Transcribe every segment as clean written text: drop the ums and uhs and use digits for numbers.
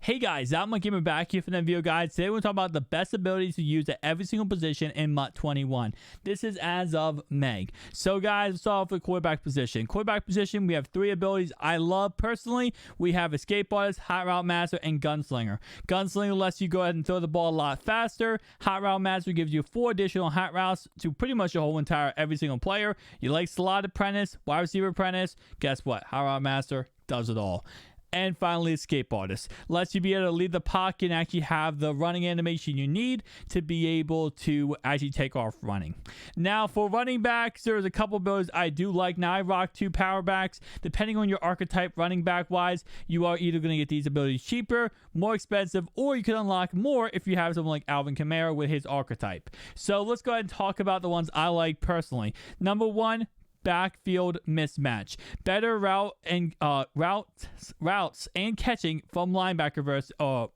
Hey guys, I'm MUT Gamer back here for the video, guys. Today we're talking about the best abilities to use at every single position in MUT 21. This is as of May. So guys, let's start off with quarterback position. Quarterback position, we have 3 abilities I love personally. We have Escape Artist, Hot Route Master, and Gunslinger. Gunslinger lets you go ahead and throw the ball a lot faster. Hot Route Master gives you 4 additional hot routes to pretty much your whole entire every single player. You like Slot Apprentice, Wide Receiver Apprentice, guess what? Hot Route Master does it all. And finally, Escape Artist lets you be able to leave the pocket and actually have the running animation you need to be able to actually take off running. Now, for running backs, there's a couple abilities I do like. Now, I rock 2 power backs. Depending on your archetype running back wise, you are either going to get these abilities cheaper, more expensive, or you can unlock more if you have someone like Alvin Kamara with his archetype. So let's go ahead and talk about the ones I like personally. Number 1, Backfield Mismatch. Better routes and catching from linebacker versus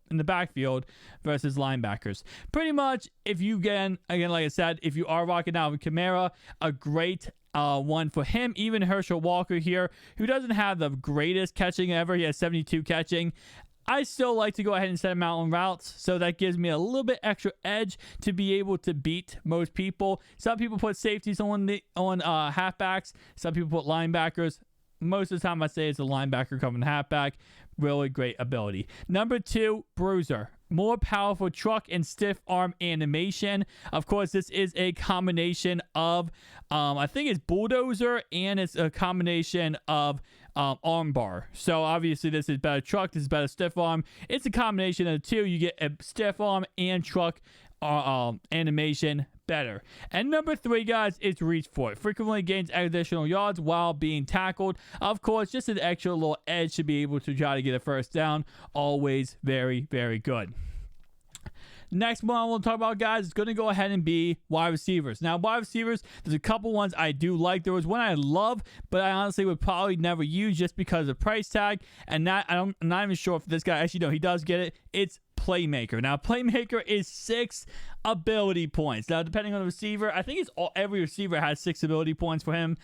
in the backfield versus linebackers. Pretty much, if you again like I said, if you are rocking out with Kamara, a great one for him. Even Herschel Walker here, who doesn't have the greatest catching ever. He has 72 catching. I still like to go ahead and set him out on routes, so that gives me a little bit extra edge to be able to beat most people. Some people put safeties on halfbacks. Some people put linebackers. Most of the time, I say it's a linebacker coming halfback. Really great ability. Number 2, Bruiser. More powerful truck and stiff arm animation. Of course, this is a combination of, I think it's bulldozer, and it's a combination of arm bar. So obviously, this is better truck. This is better stiff arm. It's a combination of the two. You get a stiff arm and truck animation better. And number 3, guys, is reach for it. Frequently gains additional yards while being tackled. Of course, just an extra little edge to be able to try to get a first down. Always very, very good. Next one I want to talk about, guys, is going to go ahead and be wide receivers. Now, wide receivers, there's a couple ones I do like. There was one I love, but I honestly would probably never use just because of price tag. And I'm not even sure if this guy, actually, no, he does get it. It's Playmaker. Now, Playmaker is 6 ability points. Now, depending on the receiver, I think it's every receiver has 6 ability points for him.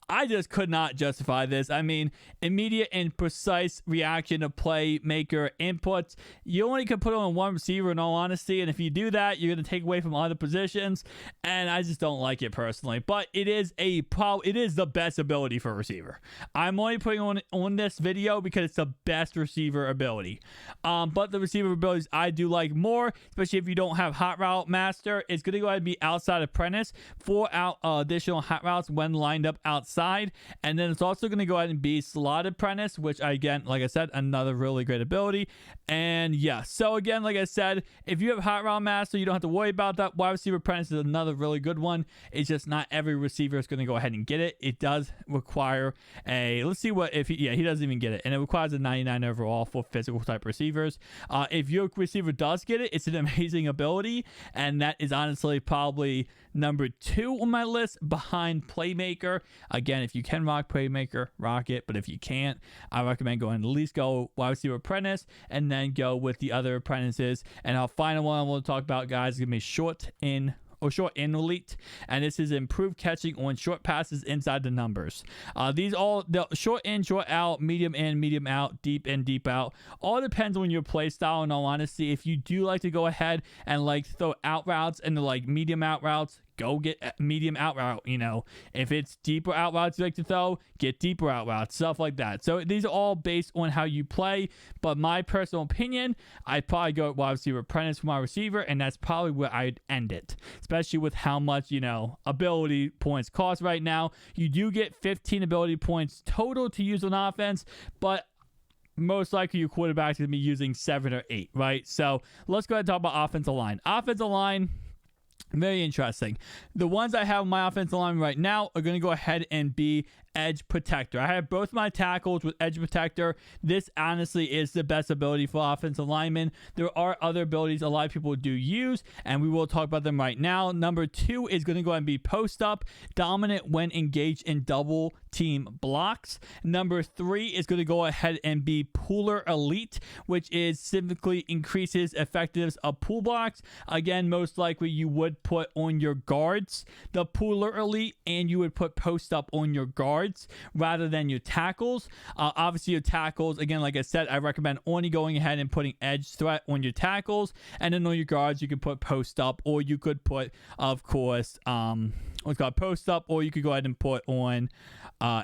I just could not justify this. I mean, immediate and precise reaction to Playmaker inputs. You only can put it on one receiver, in all honesty, and if you do that, you're going to take away from other positions, and I just don't like it personally. But it is the best ability for a receiver. I'm only putting on this video because it's the best receiver ability. But the receiver abilities I do like more, especially if you don't have Hot Route Master. It's going to go ahead and be Outside Apprentice for additional hot routes when lined up outside. And then it's also going to go ahead and be Slot Apprentice, which again, like I said, another really great ability. And yeah, so again, like I said, if you have Hot Route Master, you don't have to worry about that. Wide Receiver Apprentice is another really good one. It's just not every receiver is going to go ahead and get it. It does require let's see what, he doesn't even get it. And it requires a 99 overall for physical type receivers. If your receiver does get it, it's an amazing ability, and that is honestly probably number 2 on my list behind Playmaker. Again, if you can rock Playmaker, rock it, but if you can't, I recommend going at least go Wide Receiver Apprentice and then go with the other apprentices. And our final one I want to talk about, guys, is going to be short in elite, and this is improved catching on short passes inside the numbers. These all the short in, short out, medium in, medium out, deep in, deep out. All depends on your play style. In all honesty, if you do like to go ahead and like throw out routes and the like medium out routes, go get medium out route. If it's deeper out routes you like to throw, get deeper out routes, stuff like that. So these are all based on how you play. But my personal opinion, I'd probably go Wide Receiver Apprentice for my receiver, and that's probably where I'd end it. Especially with how much, ability points cost right now. You do get 15 ability points total to use on offense, but most likely your quarterback's going to be using 7 or 8, right? So let's go ahead and talk about offensive line. Offensive line, very interesting. The ones I have on my offensive line right now are going to go ahead and be Edge Protector. I have both my tackles with Edge Protector. This honestly is the best ability for offensive linemen. There are other abilities a lot of people do use, and we will talk about them right now. Number 2 is going to go ahead and be Post Up, dominant when engaged in double team blocks. Number 3 is going to go ahead and be Pooler Elite, which is significantly increases effectiveness of pool blocks. Again, most likely you would put on your guards the Pooler Elite, and you would put Post Up on your guards. guards rather than your tackles. Obviously, your tackles, again, like I said, I recommend only going ahead and putting edge threat on your tackles, and then on your guards, you could put post up, or you could put, of course, what's called post up, or you could go ahead and put on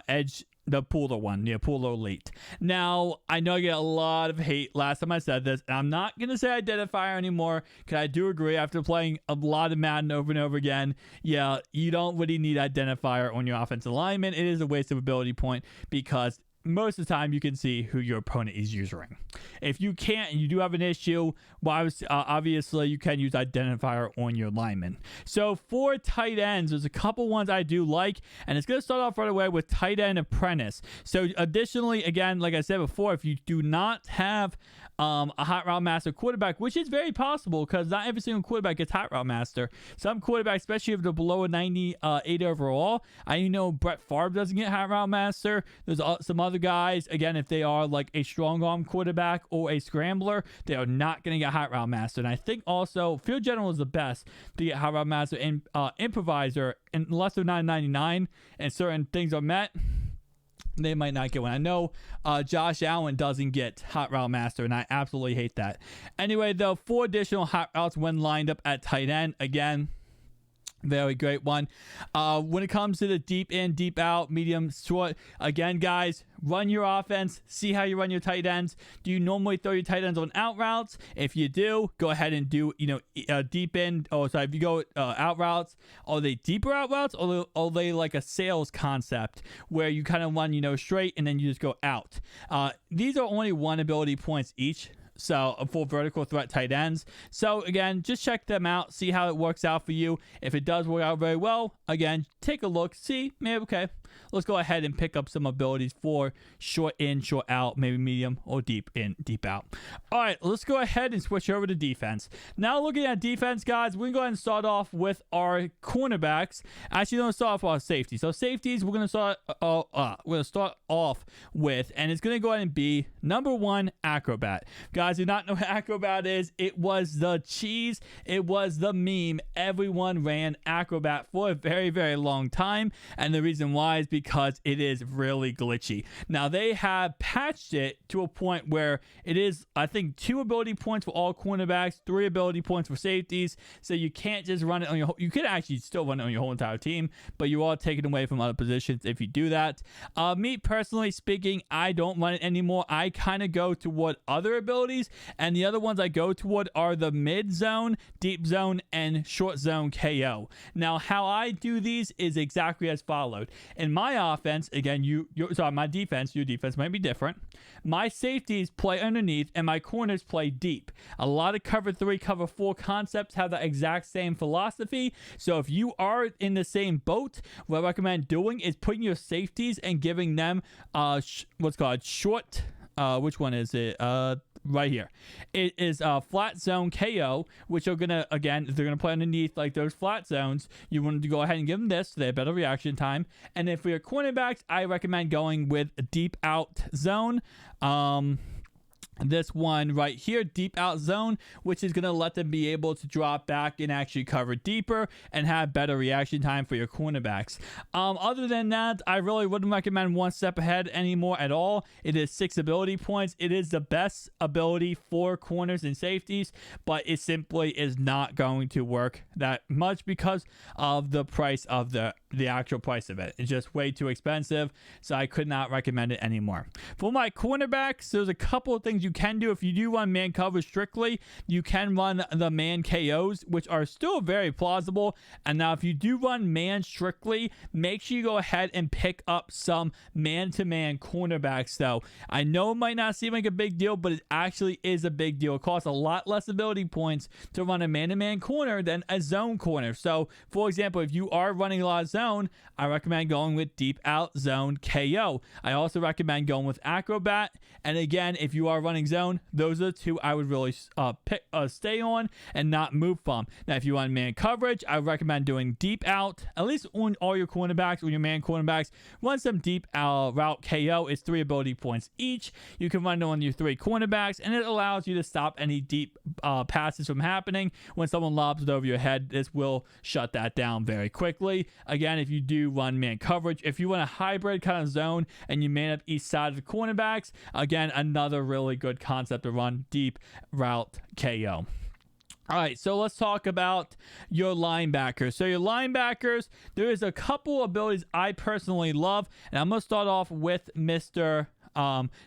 edge. The Pooler one, Pooler Elite. Now, I know I get a lot of hate last time I said this, and I'm not going to say identifier anymore, because I do agree after playing a lot of Madden over and over again, yeah, you don't really need identifier on your offensive lineman. It is a waste of ability point, because most of the time you can see who your opponent is using. If you can't and you do have an issue, well, obviously you can use identifier on your lineman. So for tight ends, there's a couple ones I do like, and it's going to start off right away with tight end apprentice. So additionally, again, like I said before, if you do not have a hot route master quarterback, which is very possible because not every single quarterback gets hot route master. Some quarterbacks, especially if they're below a 98 overall, I know Brett Favre doesn't get hot route master. There's some other guys, again, if they are like a strong arm quarterback or a scrambler, they are not going to get hot route master. And I think also field general is the best to get hot route master, and improviser, unless they're 999 and certain things are met, they might not get one. I know Josh Allen doesn't get hot route master, and I absolutely hate that. Anyway, though, 4 additional hot routes when lined up at tight end. Again, very great one. When it comes to the deep in, deep out, medium, short, again, guys, run your offense. See how you run your tight ends. Do you normally throw your tight ends on out routes? If you do, go ahead and do, deep in. Oh, sorry. If you go out routes, are they deeper out routes, or are they like a sales concept where you kind of run, straight and then you just go out? These are only 1 ability points each. So for vertical threat tight ends. So again, just check them out, see how it works out for you. If it does work out very well, again, take a look, see, maybe, okay, let's go ahead and pick up some abilities for short in, short out, maybe medium or deep in, deep out. All right, let's go ahead and switch over to defense. Now looking at defense, guys, we're going to go ahead and start off with our cornerbacks. Actually, we're going to start off with our safety. So safeties, we're going to start off with, and it's going to go ahead and be number 1, Acrobat. Guys, do not know what Acrobat is. It was the cheese. It was the meme. Everyone ran Acrobat for a very, very long time. And the reason why is because it is really glitchy. Now, they have patched it to a point where it is, I think, 2 ability points for all cornerbacks, 3 ability points for safeties. So you can't just run it on your whole, you could actually still run it on your whole entire team, but you are taken away from other positions if you do that. Me, personally speaking, I don't run it anymore. I kind of go toward other abilities, and the other ones I go toward are the mid zone, deep zone, and short zone KO. Now, how I do these is exactly as followed. In my offense, again, my defense, your defense might be different. My safeties play underneath, and my corners play deep. A lot of cover 3, cover 4 concepts have the exact same philosophy. So if you are in the same boat, what I recommend doing is putting your safeties and giving them what's called short. Which one is it? Right here. It is flat zone KO, which are gonna, again, they're gonna play underneath like those flat zones. You want to go ahead and give them this, so they have better reaction time. And if we are cornerbacks, I recommend going with a deep out zone. This one right here, deep out zone, which is going to let them be able to drop back and actually cover deeper and have better reaction time for your cornerbacks. Other than that, I really wouldn't recommend one step ahead anymore at all. It is 6 ability points. It is the best ability for corners and safeties, but it simply is not going to work that much because of the price of the actual price of it. It's just way too expensive, so I could not recommend it anymore. For my cornerbacks, there's a couple of things you can do. If you do run man coverage strictly, you can run the man KOs, which are still very plausible. And now if you do run man strictly, make sure you go ahead and pick up some man-to-man cornerbacks, though. I know it might not seem like a big deal, but it actually is a big deal. It costs a lot less ability points to run a man-to-man corner than a zone corner. So, for example, if you are running a lot of zone, I recommend going with deep out zone KO. I also recommend going with Acrobat. And again, if you are running running zone, those are the two I would really stay on and not move from. Now, if you want man coverage, I would recommend doing deep out, at least on all your cornerbacks, on your man cornerbacks. Run some deep route KO. It's 3 ability points each. You can run it on your 3 cornerbacks, and it allows you to stop any deep passes from happening. When someone lobs it over your head, this will shut that down very quickly. Again, if you do run man coverage, if you want a hybrid kind of zone and you man up each side of the cornerbacks, again, another really good concept to run deep route KO. All right, so let's talk about your linebackers. So your linebackers, there is a couple abilities I personally love, and I'm going to start off with Mr.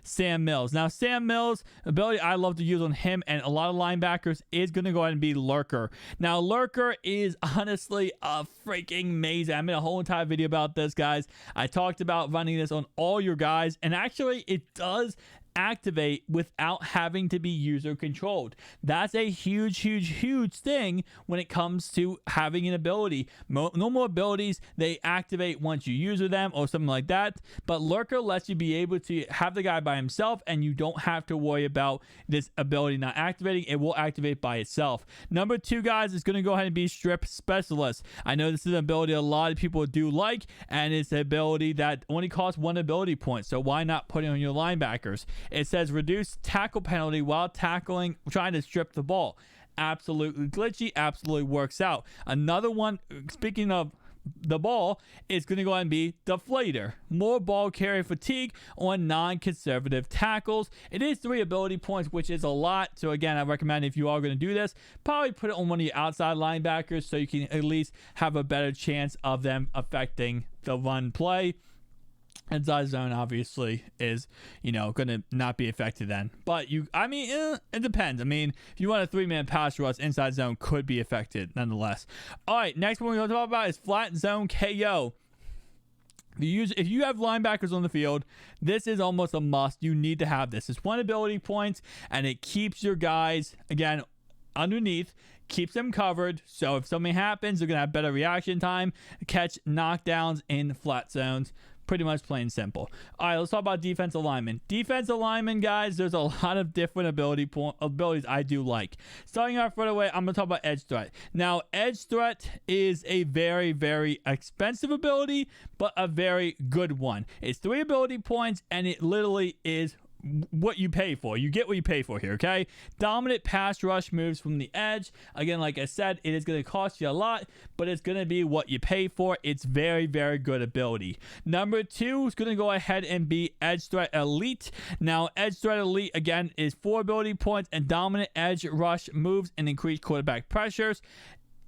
Sam Mills. Now, Sam Mills, ability I love to use on him and a lot of linebackers is going to go ahead and be Lurker. Now, Lurker is honestly a freaking amazing. I made a whole entire video about this, guys. I talked about running this on all your guys, and actually it does activate without having to be user controlled. That's a huge thing when it comes to having an ability. Normal abilities, they activate once you use them or something like that, but Lurker lets you be able to have the guy by himself and you don't have to worry about this ability not activating. It will activate by itself. Number 2, guys, is going to go ahead and be Strip Specialist. I know this is an ability a lot of people do like, and it's an ability that only costs 1 ability point, so why not put it on your linebackers? It says reduce tackle penalty while trying to strip the ball. Absolutely glitchy, absolutely works out. Another one, speaking of the ball, is going to go ahead and be Deflator. More ball carrier fatigue on non-conservative tackles. It is 3 ability points, which is a lot. So again, I recommend if you are going to do this, probably put it on one of your outside linebackers so you can at least have a better chance of them affecting the run play. Inside zone obviously is, going to not be affected then. But it depends. I mean, if you want a 3-man pass rush, inside zone could be affected nonetheless. All right, next one we're going to talk about is flat zone KO. If you have linebackers on the field, this is almost a must. You need to have this. It's 1 ability points, and it keeps your guys, again, underneath, keeps them covered. So if something happens, they're going to have better reaction time, catch knockdowns in flat zones. Pretty much plain and simple. All right, let's talk about defensive linemen. Defensive linemen, guys, there's a lot of different abilities I do like. Starting off right away, I'm going to talk about Edge Threat. Now, Edge Threat is a very, very expensive ability, but a very good one. It's 3 ability points, and it literally is what you pay for. You get what you pay for here, okay? Dominant pass rush moves from the edge. Again, like I said, it is going to cost you a lot, but it's going to be what you pay for. It's very, very good ability. Number 2 is going to go ahead and be Edge Threat Elite. Now, Edge Threat Elite, again, is 4 ability points and dominant edge rush moves and increased quarterback pressures.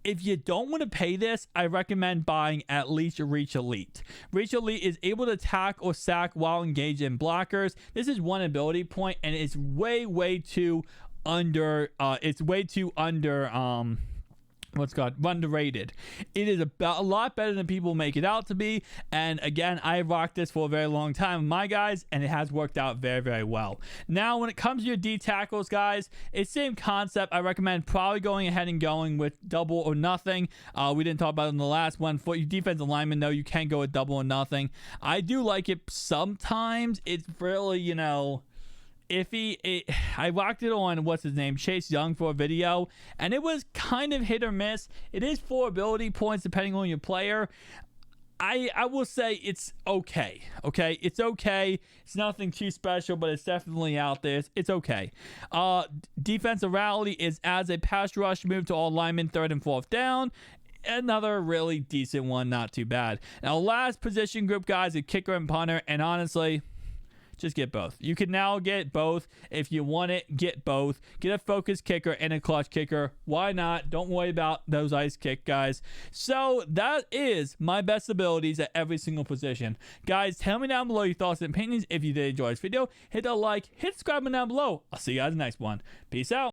If you don't want to pay this, I recommend buying at least Reach Elite. Reach Elite is able to tack or sack while engaged in blockers. This is 1 ability point, and it's way too underrated. It is a lot better than people make it out to be, and again, I rocked this for a very long time with my guys, and it has worked out very, very well. Now, when it comes to your D tackles, guys, it's same concept. I recommend probably going ahead and going with double or nothing. We didn't talk about it in the last one. For your defensive lineman, though, you can go with double or nothing. I do like it sometimes. It's really, iffy. I rocked it on Chase Young for a video, and it was kind of hit or miss. It is 4 ability points depending on your player. I will say it's okay. It's okay. It's nothing too special, but it's definitely out there. It's okay. Defensive rally is as a pass rush move to all linemen 3rd and 4th down. Another really decent one, not too bad. Now, last position group, guys, is kicker and punter, and honestly, just get both. You can now get both. If you want it, get both. Get a focus kicker and a clutch kicker. Why not? Don't worry about those ice kick guys. So that is my best abilities at every single position. Guys, tell me down below your thoughts and opinions. If you did enjoy this video, hit the like, hit subscribe down below. I'll see you guys in the next one. Peace out.